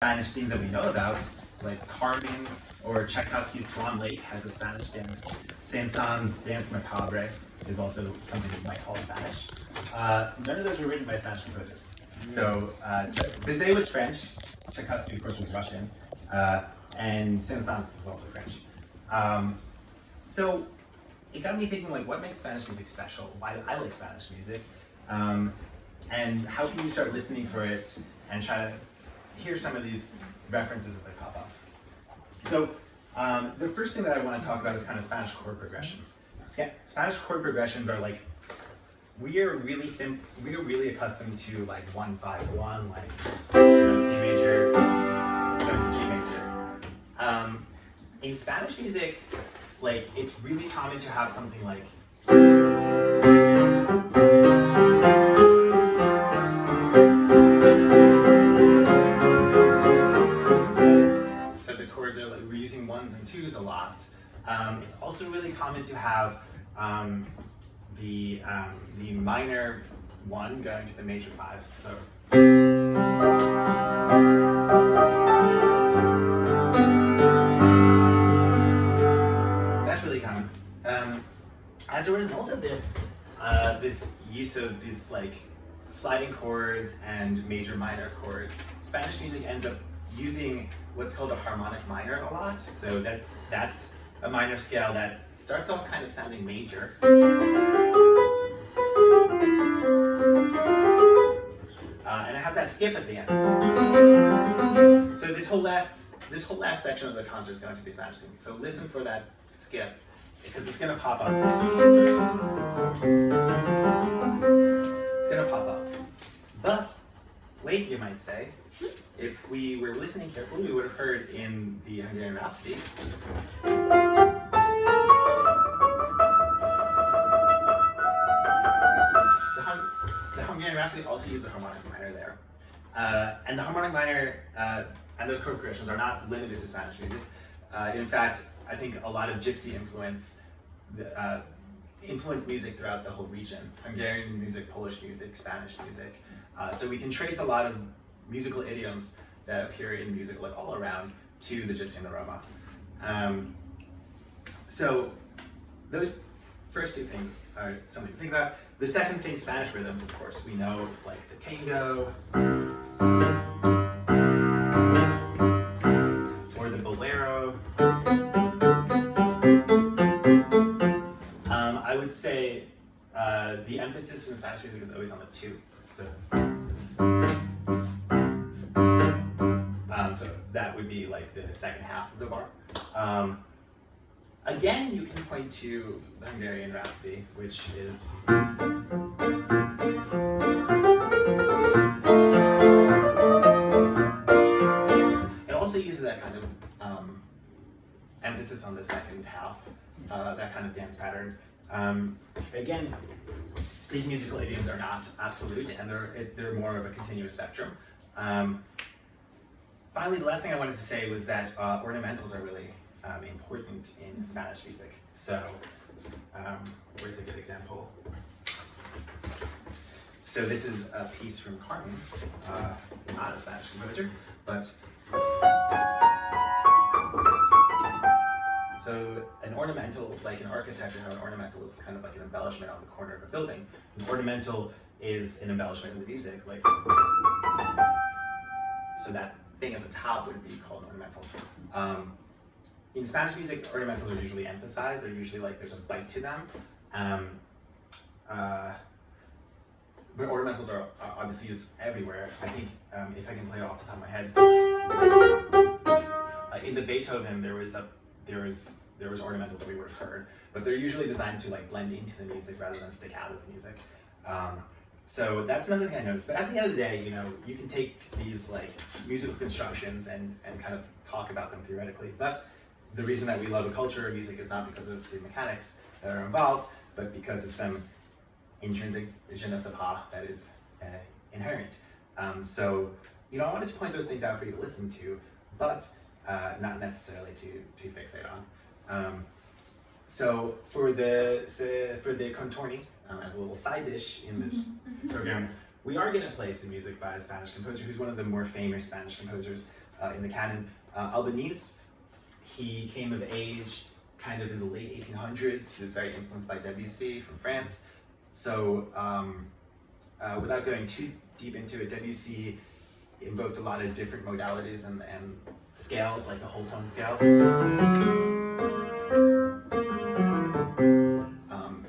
Spanish themes that we know about, like Carmen or Tchaikovsky's Swan Lake has a Spanish dance. Saint-Saëns' Danse Macabre is also something you might call Spanish. None of those were written by Spanish composers. So Bizet was French, Tchaikovsky of course was Russian, and Saint-Saëns was also French. So it got me thinking, like, what makes Spanish music special? Why do I like Spanish music? And how can you start listening for it and try to hear some of these references as they pop up? So the first thing that I want to talk about is kind of Spanish chord progressions. Spanish chord progressions are like, we are really accustomed to like 1-5-1, like C major, going to G major. In Spanish music, like it's really common to have something like we're using ones and twos a lot. It's also really common to have the minor one going to the major five. So that's really common. As a result of this, this use of these like sliding chords and major minor chords, Spanish music ends up using what's called a harmonic minor a lot. So that's a minor scale that starts off kind of sounding major. And it has that skip at the end. So this whole last section of the concert is going to be Spanish themed. So listen for that skip, because it's going to pop up. It's going to pop up. But wait, you might say, if we were listening carefully, we would have heard in the Hungarian Rhapsody the Hungarian Rhapsody also used the harmonic minor there. And the harmonic minor and those chord progressions are not limited to Spanish music. In fact, I think a lot of gypsy influenced music throughout the whole region. Hungarian music, Polish music, Spanish music. So we can trace a lot of musical idioms that appear in music like all around to the Gypsy and the Roma. So those first two things are something to think about. The second thing, Spanish rhythms, of course. We know like the tango, or the bolero. I would say the emphasis in Spanish music is always on the two. So that would be like the second half of the bar. Again, you can point to the Hungarian Rhapsody, which is it also uses that kind of emphasis on the second half, that kind of dance pattern. Again, these musical idioms are not absolute, and they're more of a continuous spectrum. Finally, the last thing I wanted to say was that ornamentals are really important in Spanish music. So, where's a good example? So this is a piece from Carmen, not a Spanish composer, but so an ornamental, like in architecture, how an ornamental is kind of like an embellishment on the corner of a building. An ornamental is an embellishment in the music, like so that thing at the top would be called an ornamental. In Spanish music, ornamentals are usually emphasized. They're usually like there's a bite to them. But ornamentals are obviously used everywhere. I think if I can play it off the top of my head, in the Beethoven there was ornamentals that we would have heard, but they're usually designed to like blend into the music rather than stick out of the music. So that's another thing I noticed. But at the end of the day, you know, you can take these like musical constructions and kind of talk about them theoretically. But the reason that we love a culture of music is not because of the mechanics that are involved, but because of some intrinsic je ne sais pas that is inherent. So, you know, I wanted to point those things out for you to listen to, but not necessarily to fixate on. So for the contorni, as a little side dish in this program, we are going to play some music by a Spanish composer who's one of the more famous Spanish composers in the canon. Albanese, he came of age kind of in the late 1800s. He was very influenced by Debussy from France. So without going too deep into it, Debussy invoked a lot of different modalities and scales, like the whole tone scale.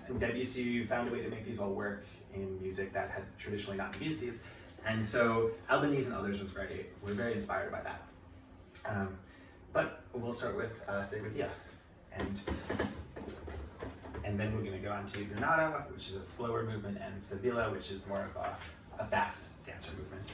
And Debussy found a way to make these all work in music that had traditionally not used these. And so Albanese and others were very inspired by that. But we'll start with Seguridilla. And then we're going to go on to Granada, which is a slower movement, and Sevilla, which is more of a fast dancer movement.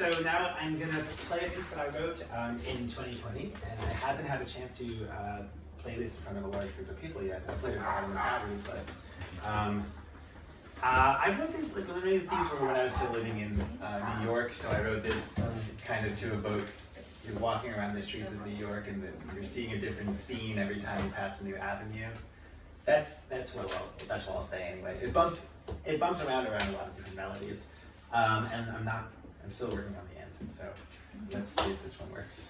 So now I'm going to play a piece that I wrote in 2020, and I haven't had a chance to play this in front of a large group of people yet. I played it out in the gallery, but I wrote this, like, many of these were when I was still living in New York, so I wrote this kind of to evoke you're walking around the streets of New York and you're seeing a different scene every time you pass a new avenue. That's what I'll say anyway. It bumps around a lot of different melodies, and I'm still working on the end. So let's see if this one works.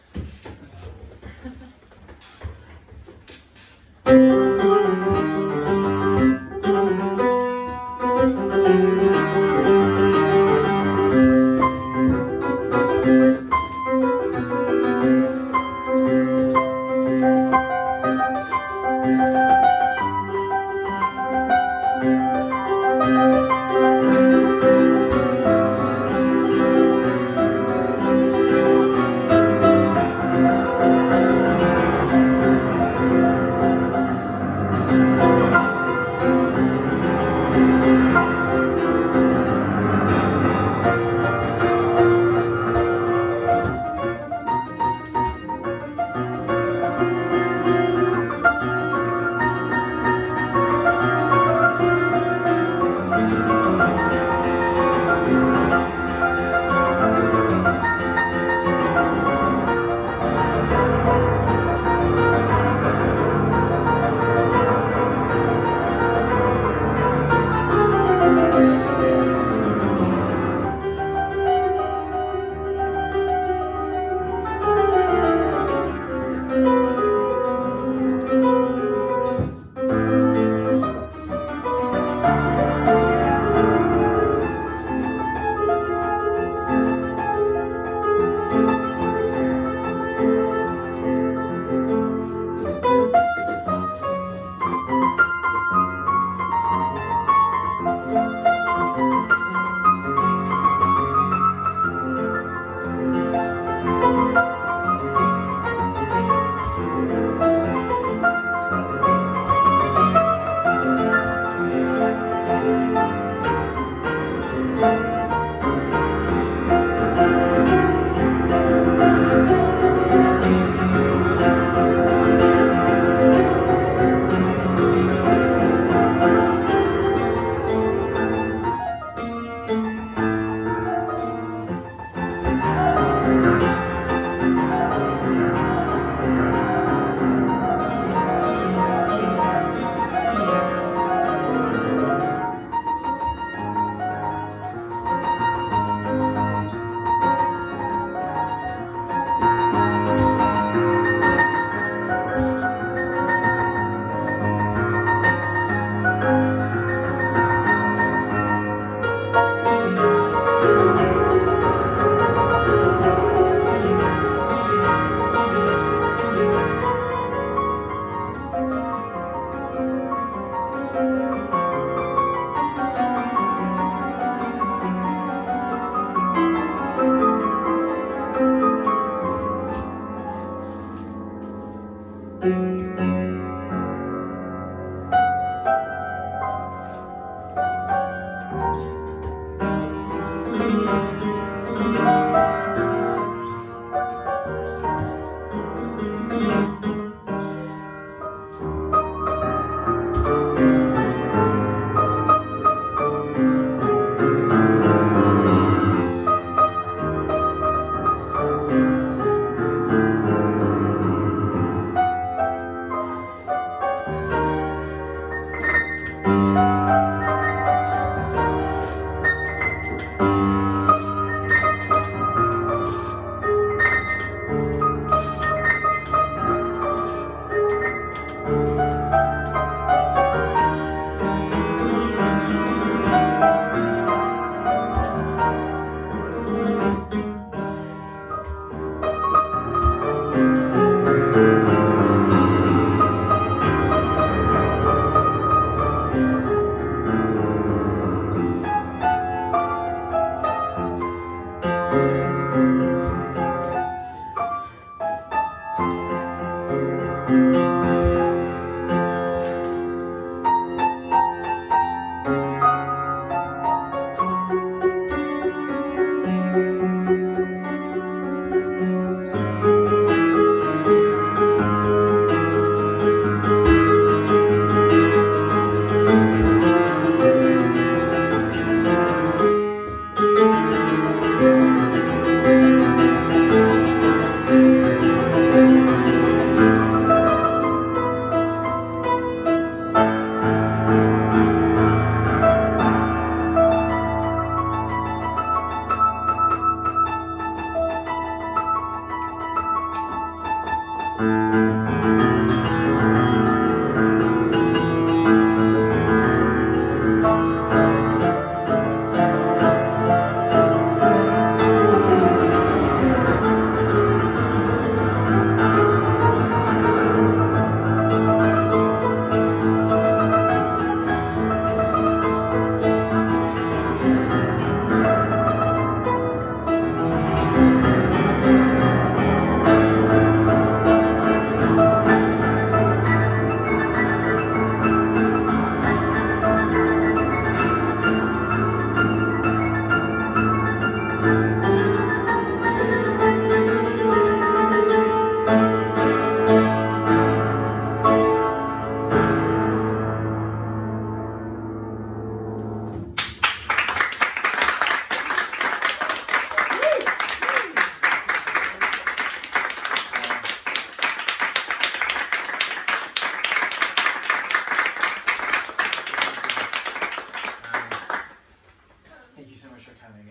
Thank you so much for coming.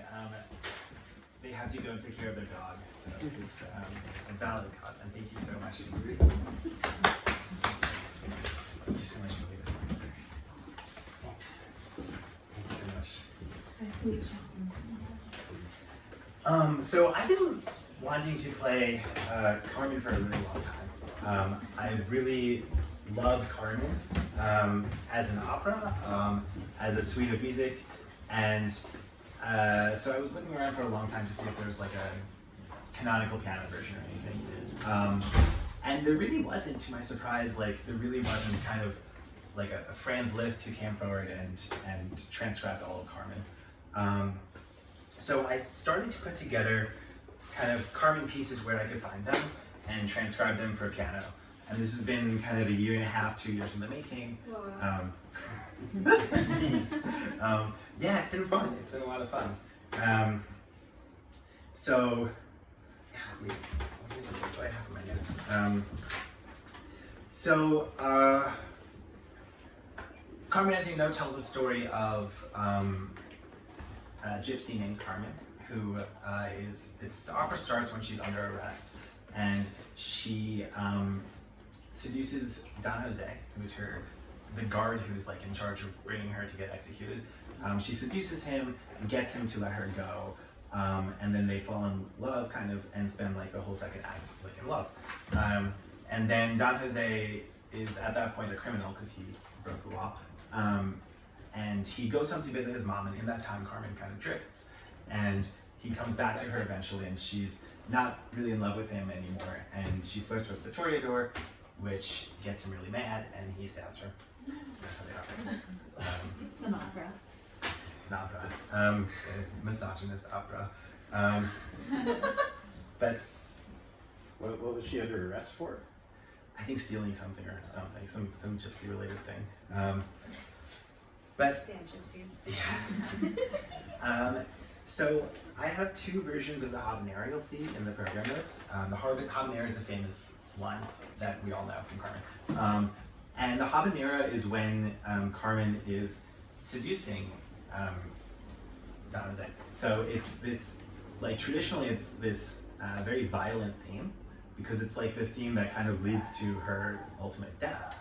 They have to go take care of their dog, so it's a valid cause, and thank you so much. Thank you so much for leaving. Thanks. Thank you so much. Nice to meet you. So I've been wanting to play Carmen for a really long time. I really loved Carmen as an opera, as a suite of music, and so I was looking around for a long time to see if there was like a canonical piano version or anything. And there really wasn't, to my surprise. Like, there really wasn't kind of like a Franz Liszt who came forward and transcribed all of Carmen. So I started to put together kind of Carmen pieces where I could find them and transcribe them for piano. And this has been kind of a year and a half, 2 years in the making. Yeah, it's been fun. It's been a lot of fun. So, yeah, wait, what do I have in my notes? Carmen, as you know, tells a story of a gypsy named Carmen, who the opera starts when she's under arrest, and she seduces Don Jose, who's the guard who's like in charge of bringing her to get executed. She seduces him, gets him to let her go, and then they fall in love, kind of, and spend like the whole second act like in love. And then Don Jose is at that point a criminal because he broke the law. And he goes home to visit his mom, and in that time Carmen kind of drifts. And he comes back to her eventually, and she's not really in love with him anymore. And she flirts with the Toreador, which gets him really mad, and he stabs her. That's how the opera ends. It's an opera. It's an opera. It's a misogynist opera. But What was she under arrest for? I think stealing something or something, some gypsy related thing. But Damn gypsies. yeah. So I have two versions of the habanero you'll see in the program notes. The habanero is the famous one that we all know from Carmen. And the habanero is when Carmen is seducing Don Jose. So it's this, like, traditionally it's this very violent theme, because it's like the theme that kind of leads to her ultimate death.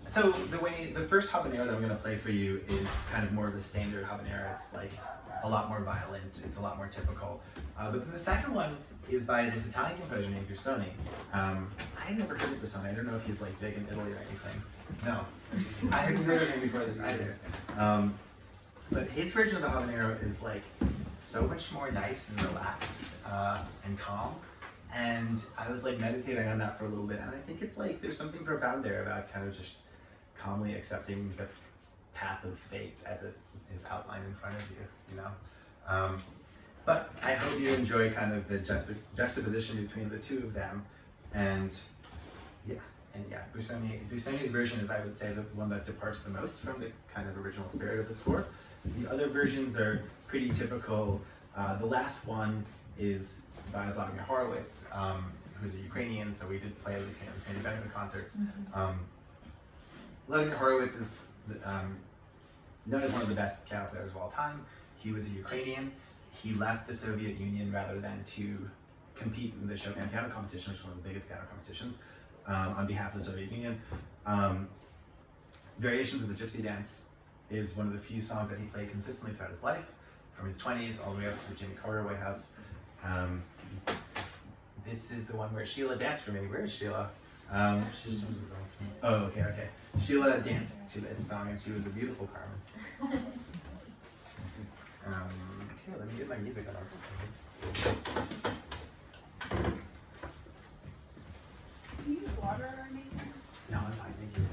So the first habanero that I'm going to play for you is kind of more of a standard habanero. It's like a lot more violent, it's a lot more typical. But then the second one is by this Italian composer named Busoni. I had never heard of Busoni. I don't know if he's like big in Italy or anything. No, I hadn't heard of him before this either. But his version of the habanero is like so much more nice and relaxed and calm. And I was like meditating on that for a little bit, and I think it's like there's something profound there about kind of just calmly accepting the path of fate as it is outlined in front of you, you know? But I hope you enjoy kind of the juxtaposition between the two of them, and yeah, Busoni's version is, I would say, the one that departs the most from the kind of original spirit of the score. The other versions are pretty typical. The last one is by Vladimir Horowitz, who's a Ukrainian, so we did play the Ukrainian benefit concerts. Vladimir Horowitz is known as one of the best piano players of all time. He was a Ukrainian, he left the Soviet Union rather than to compete in the Chopin piano competition, which is one of the biggest piano competitions, on behalf of the Soviet Union. Variations of the Gypsy Dance is one of the few songs that he played consistently throughout his life, from his 20s all the way up to the Jimmy Carter White House. This is the one where Sheila danced for me. Where is Sheila? She's from the bathroom. Oh, okay. Sheila danced to this song, and she was a beautiful Carmen. Okay, let me get my music on. Do you use water or anything? No, I'm fine, thank you.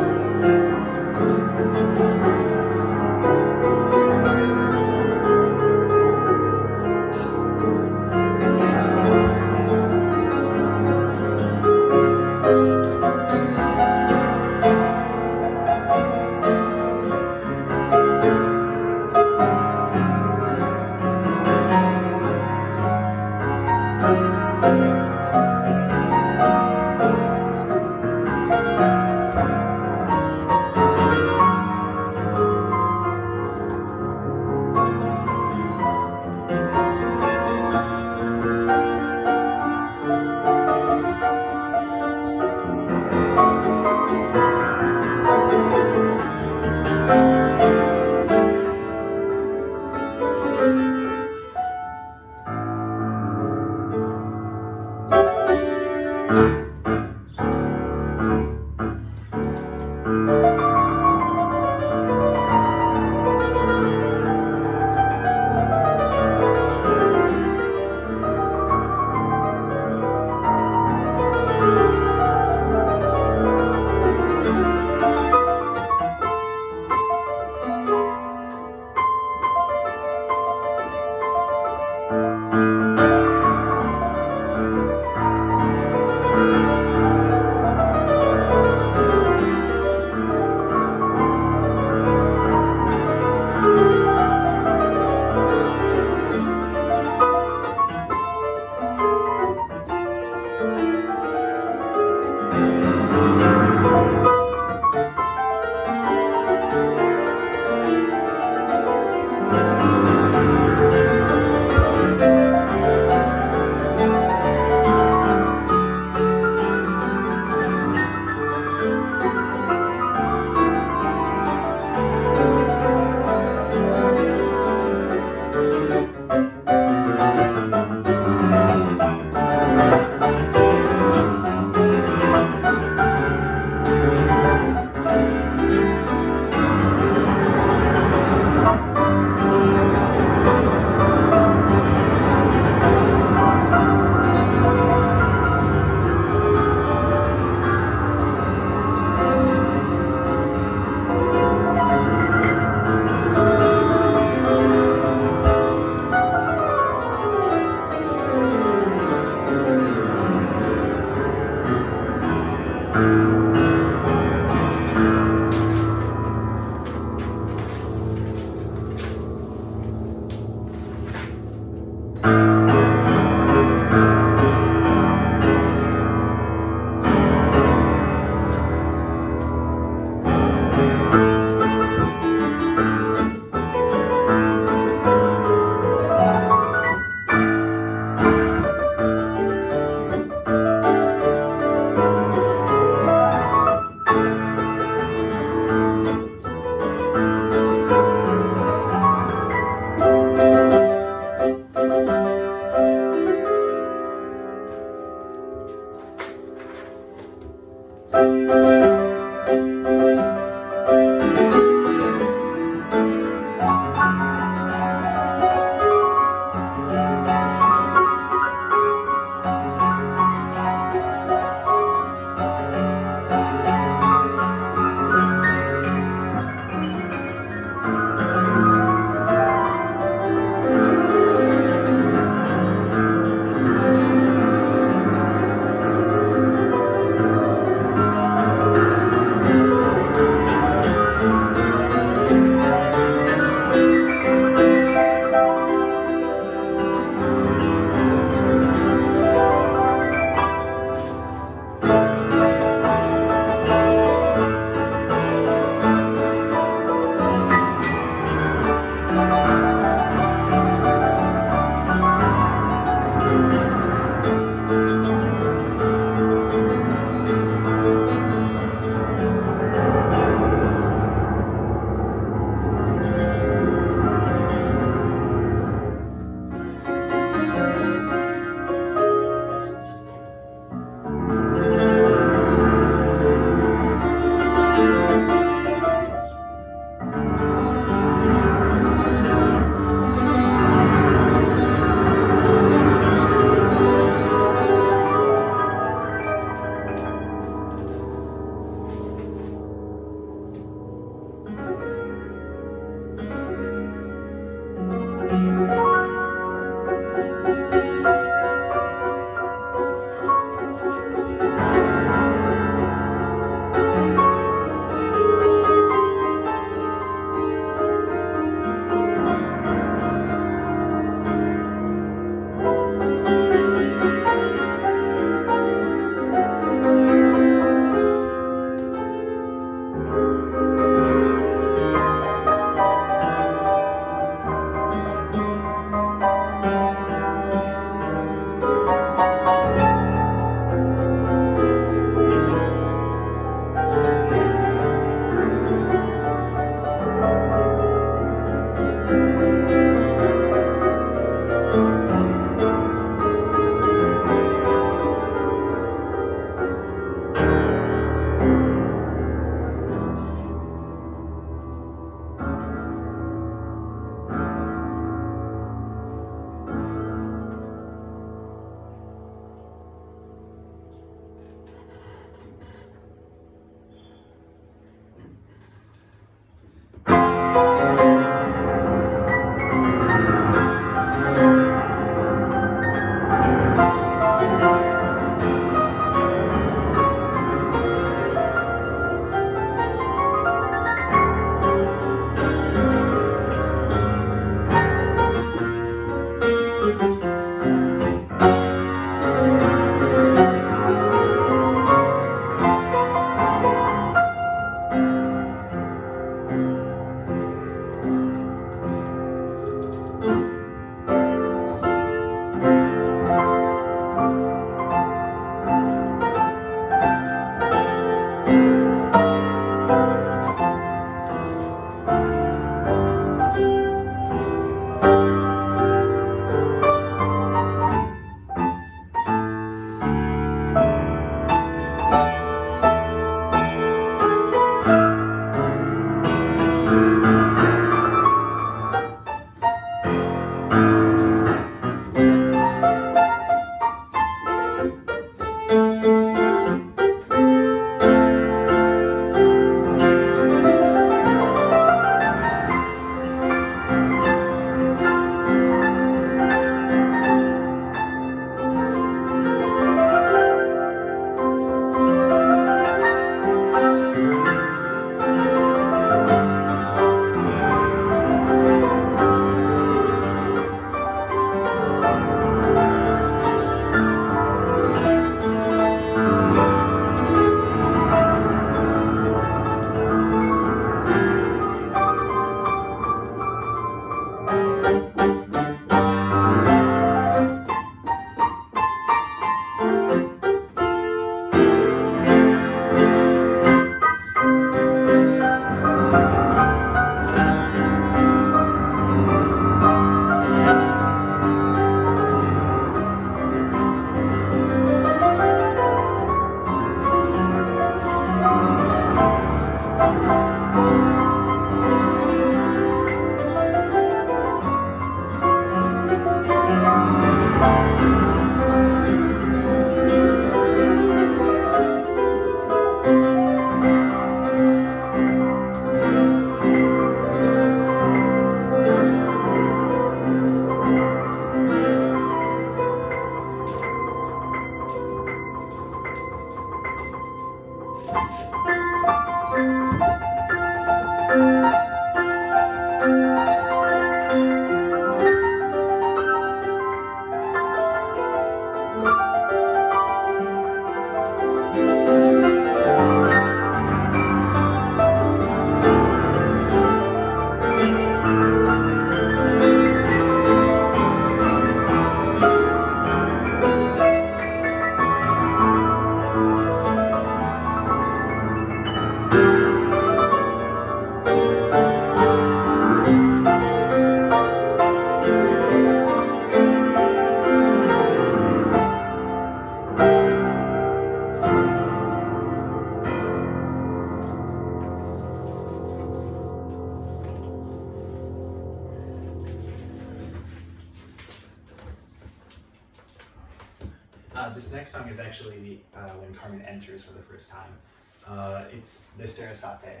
This next song is actually when Carmen enters for the first time. It's the Sarasate,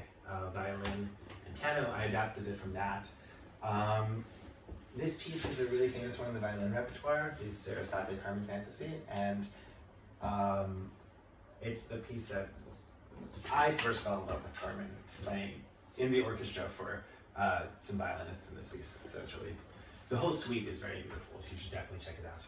violin and piano. I adapted it from that. This piece is a really famous one in the violin repertoire, is Sarasate Carmen Fantasy, and it's the piece that I first fell in love with Carmen playing in the orchestra for some violinists in this piece. So it's really, the whole suite is very beautiful. So you should definitely check it out.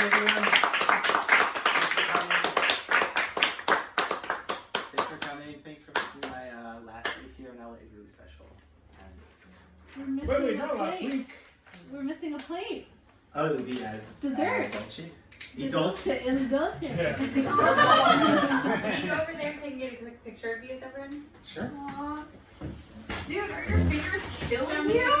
everyone. Thanks for coming. Thanks for making my last week here in LA really special. And We're missing Wait, a no, last plate. week. We're missing a plate. oh, the Dessert. dolce. The dolce. Il dolce. Yeah. Can you go over there so I can get a quick picture of you with everyone? Sure. Aw. Dude, are your fingers killing you?